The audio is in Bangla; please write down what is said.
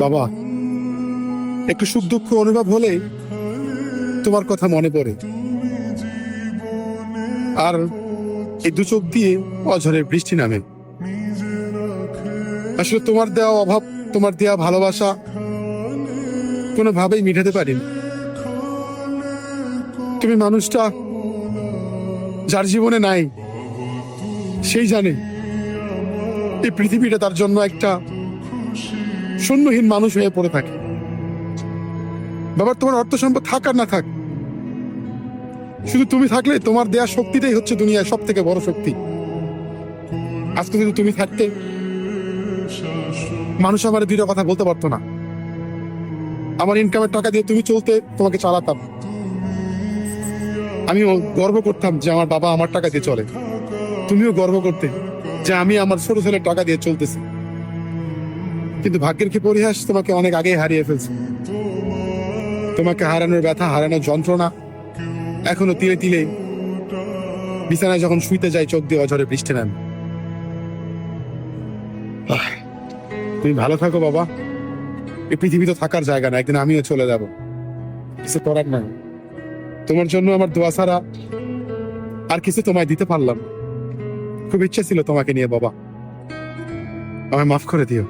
বাবা, একটু সুখ দুঃখ অনুভব হলে তোমার কথা মনে পড়ে, আর এই দু চোখ দিয়ে অঝরের বৃষ্টি নামে। আসলে তোমার দেওয়া অভাব, তোমার দেওয়া ভালোবাসা কোনোভাবেই মিটাতে পারিনি। তুমি মানুষটা যার জীবনে নাই, সেই জানে এই পৃথিবীটা তার জন্য একটা শূন্যহীন মানুষ হয়ে পড়ে থাকে। বাবা, তোমার অর্থ সম্পদ থাক আর না থাক, শুধু তুমি থাকলে তোমার দেয়া শক্তিটাই হচ্ছে দুনিয়ার সব থেকে বড় শক্তি। আজকে যদি তুমি থাকতে, মানুষ আমার দুটো কথা বলতে পারতো না। আমার ইনকামের টাকা দিয়ে তুমি চলতে, তোমাকে চালাতাম। আমিও গর্ব করতাম যে আমার বাবা আমার টাকা দিয়ে চলে। তুমিও গর্ব করতে যে আমি আমার ছোট ছেলের টাকা দিয়ে চলতেছি। কিন্তু ভাগ্যের কি পরিহাস, তোমাকে অনেক আগে হারিয়ে ফেলছি। তোমাকে হারানোর ব্যথা, হারানোর যন্ত্রণা এখনো তিলে তিলে বিছানায় যখন শুইতে যাই, চোখ দিয়ে অঝরে বৃষ্টি নামে। তুমি ভালো থাকো বাবা। এই পৃথিবী তো থাকার জায়গা না, একদিন আমিও চলে যাব, কিছু করার নাই। তোমার জন্য আমার দোয়া ছাড়া আর কিছু তোমায় দিতে পারলাম। খুব ইচ্ছা ছিল তোমাকে নিয়ে বাবা, আমায় মাফ করে দিও।